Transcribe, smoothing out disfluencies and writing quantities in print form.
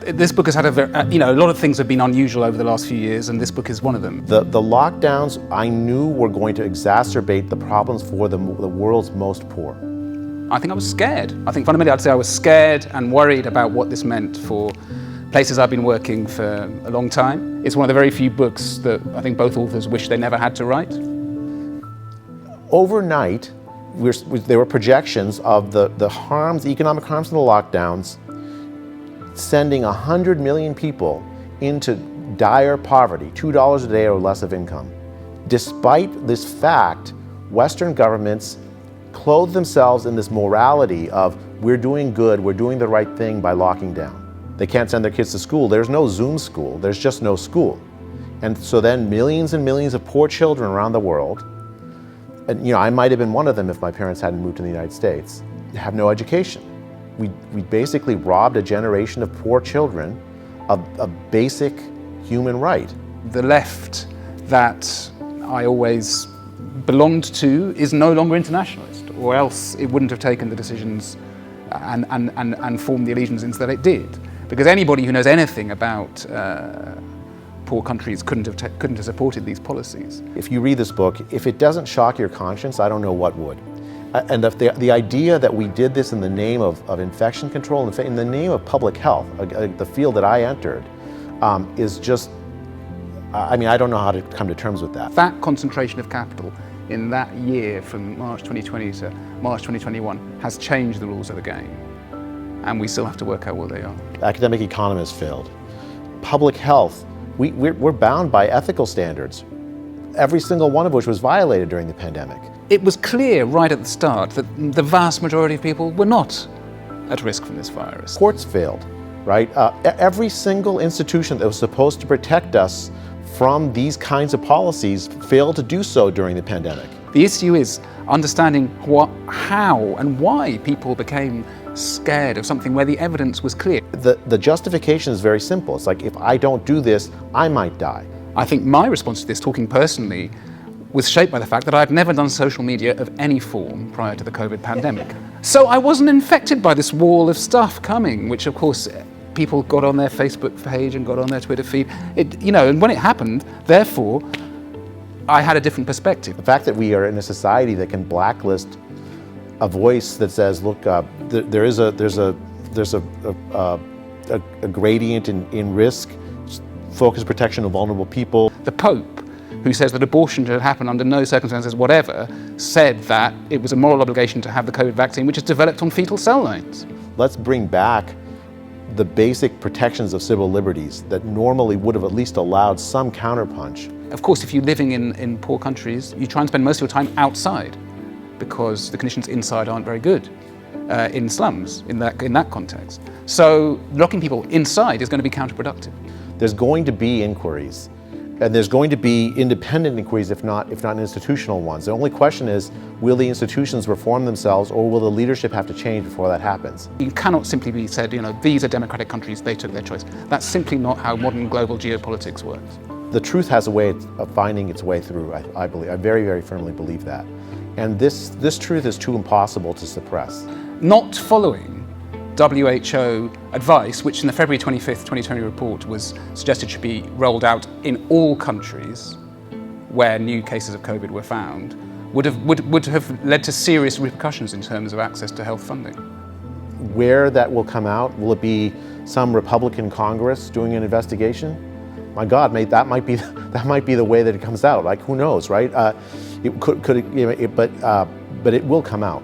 This book has had a lot of things have been unusual over the last few years, and this book is one of them. The lockdowns I knew were going to exacerbate the problems for the world's most poor. I think I was scared. I think fundamentally I'd say I was scared and worried about what this meant for places I've been working for a long time. It's one of the very few books that I think both authors wish they never had to write. Overnight, there were projections of the economic harms of the lockdowns, sending 100 million people into dire poverty, $2 a day or less of income. Despite this fact, Western governments clothe themselves in this morality of we're doing good, we're doing the right thing by locking down. They can't send their kids to school. There's no Zoom school. There's just no school. And so then millions and millions of poor children around the world, and I might have been one of them if my parents hadn't moved to the United States, have no education. We basically robbed a generation of poor children of a basic human right. The left that I always belonged to is no longer internationalist, or else it wouldn't have taken the decisions and formed the allegiances that it did. Because anybody who knows anything about poor countries couldn't have supported these policies. If you read this book, if it doesn't shock your conscience, I don't know what would. And the idea that we did this in the name of infection control, in the name of public health, the field that I entered, is just, I don't know how to come to terms with that. That concentration of capital in that year from March 2020 to March 2021 has changed the rules of the game. And we still have to work out what they are. Academic economists failed. Public health, we're bound by ethical standards, every single one of which was violated during the pandemic. It was clear right at the start that the vast majority of people were not at risk from this virus. Courts failed, right? Every single institution that was supposed to protect us from these kinds of policies failed to do so during the pandemic. The issue is understanding how and why people became scared of something where the evidence was clear. The justification is very simple. It's like, if I don't do this, I might die. I think my response to this, talking personally, was shaped by the fact that I've never done social media of any form prior to the COVID pandemic. So I wasn't infected by this wall of stuff coming, which of course people got on their Facebook page and got on their Twitter feed. And when it happened, therefore, I had a different perspective. The fact that we are in a society that can blacklist a voice that says, look, there's a gradient in risk, focused protection of vulnerable people. The Pope, who says that abortion should happen under no circumstances whatever, said that it was a moral obligation to have the COVID vaccine, which is developed on fetal cell lines. Let's bring back the basic protections of civil liberties that normally would have at least allowed some counterpunch. Of course, if you're living in poor countries, you try and spend most of your time outside because the conditions inside aren't very good in slums, in that context. So locking people inside is going to be counterproductive. There's going to be inquiries, and there's going to be independent inquiries, if not institutional ones. The only question is, will the institutions reform themselves, or will the leadership have to change before that happens? You cannot simply be said, these are democratic countries, they took their choice. That's simply not how modern global geopolitics works. The truth has a way of finding its way through, I believe. I very, very firmly believe that. And this truth is too impossible to suppress. Not following WHO advice, which in the February 25th, 2020 report was suggested should be rolled out in all countries where new cases of COVID were found, would have led to serious repercussions in terms of access to health funding. Where that will come out, will it be some Republican Congress doing an investigation? My God, that might be the way that it comes out. Like, who knows, right? But it will come out.